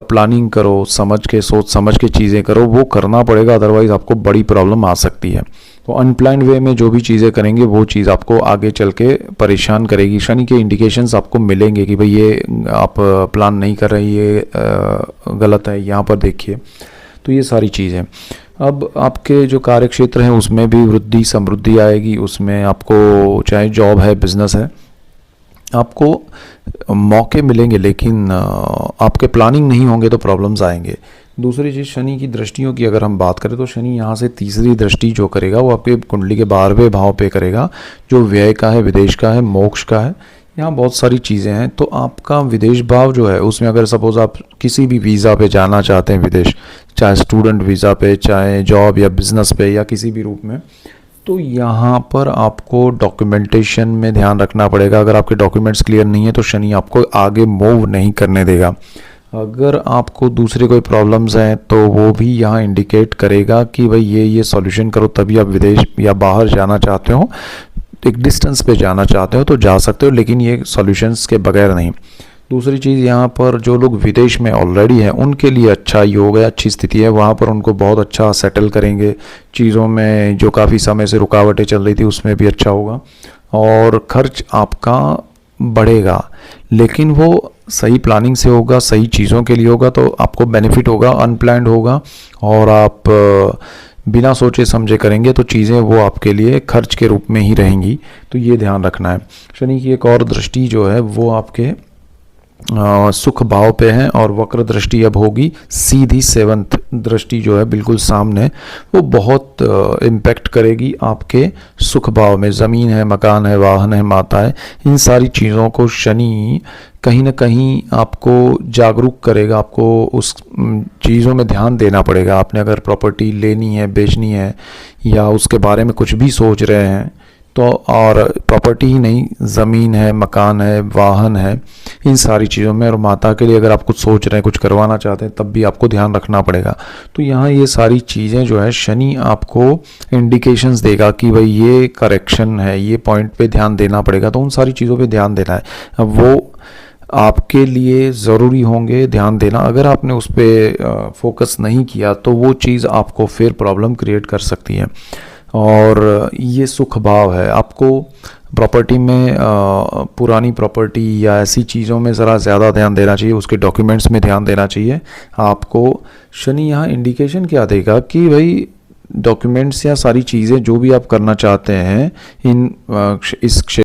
Planning करो, समझ के, सोच समझ के चीज़ें करो, वो करना पड़ेगा, अदरवाइज़ आपको बड़ी प्रॉब्लम आ सकती है। तो अनप्लान्ड वे में जो भी चीज़ें करेंगे वो चीज़ आपको आगे चल के परेशान करेगी। शनि के इंडिकेशंस आपको मिलेंगे कि भाई ये आप प्लान नहीं कर रहे, ये गलत है, यहाँ पर देखिए। तो ये सारी चीज़ें, अब आपके जो कार्य क्षेत्र हैं उसमें भी वृद्धि समृद्धि आएगी। उसमें आपको चाहे जॉब है, बिजनेस है, आपको मौके मिलेंगे, लेकिन आपके प्लानिंग नहीं होंगे तो प्रॉब्लम्स आएंगे। दूसरी चीज़, शनि की दृष्टियों की अगर हम बात करें तो शनि यहाँ से तीसरी दृष्टि जो करेगा वो आपके कुंडली के 12वें भाव पे करेगा, जो व्यय का है, विदेश का है, मोक्ष का है। यहाँ बहुत सारी चीज़ें हैं। तो आपका विदेश भाव जो है उसमें अगर सपोज़ आप किसी भी वीज़ा पे जाना चाहते हैं विदेश, चाहे स्टूडेंट वीज़ा पे, चाहे जॉब या बिज़नेस पे या किसी भी रूप में, तो यहाँ पर आपको डॉक्यूमेंटेशन में ध्यान रखना पड़ेगा। अगर आपके डॉक्यूमेंट्स क्लियर नहीं है तो शनि आपको आगे मूव नहीं करने देगा। अगर आपको दूसरे कोई प्रॉब्लम्स हैं तो वो भी यहाँ इंडिकेट करेगा कि भाई ये सॉल्यूशन करो, तभी आप विदेश या बाहर जाना चाहते हो, एक डिस्टेंस पे जाना चाहते हो तो जा सकते हो, लेकिन ये सॉल्यूशंस के बगैर नहीं। दूसरी चीज़, यहाँ पर जो लोग विदेश में ऑलरेडी हैं उनके लिए अच्छा योग है, अच्छी स्थिति है। वहाँ पर उनको बहुत अच्छा सेटल करेंगे चीज़ों में, जो काफ़ी समय से रुकावटें चल रही थी उसमें भी अच्छा होगा, और खर्च आपका बढ़ेगा, लेकिन वो सही प्लानिंग से होगा, सही चीज़ों के लिए होगा तो आपको बेनिफिट होगा। अनप्लान्ड होगा और आप बिना सोचे समझे करेंगे तो चीज़ें वो आपके लिए खर्च के रूप में ही रहेंगी। तो ये ध्यान रखना है। शनि की एक और दृष्टि जो है वो आपके सुख भाव पे है, और वक्र दृष्टि अब होगी सीधी 7th दृष्टि जो है बिल्कुल सामने, वो बहुत इम्पैक्ट करेगी आपके सुख भाव में। ज़मीन है, मकान है, वाहन है, माता है, इन सारी चीज़ों को शनि कहीं ना कहीं आपको जागरूक करेगा। आपको उस चीज़ों में ध्यान देना पड़ेगा। आपने अगर प्रॉपर्टी लेनी है, बेचनी है, या उसके बारे में कुछ भी सोच रहे हैं तो, और प्रॉपर्टी ही नहीं, ज़मीन है, मकान है, वाहन है, इन सारी चीज़ों में, और माता के लिए अगर आप कुछ सोच रहे हैं, कुछ करवाना चाहते हैं, तब भी आपको ध्यान रखना पड़ेगा। तो यहाँ ये सारी चीज़ें जो है शनि आपको इंडिकेशंस देगा कि भाई ये करेक्शन है, ये पॉइंट पे ध्यान देना पड़ेगा। तो उन सारी चीज़ों पे ध्यान देना है। अब वो आपके लिए ज़रूरी होंगे ध्यान देना। अगर आपने उस पर फोकस नहीं किया तो वो चीज़ आपको फिर प्रॉब्लम क्रिएट कर सकती है। और ये सुख भाव है। आपको प्रॉपर्टी में पुरानी प्रॉपर्टी या ऐसी चीज़ों में ज़रा ज़्यादा ध्यान देना चाहिए, उसके डॉक्यूमेंट्स में ध्यान देना चाहिए। आपको शनि यहाँ इंडिकेशन क्या देगा कि भाई डॉक्यूमेंट्स या सारी चीज़ें जो भी आप करना चाहते हैं इस क्षेत्र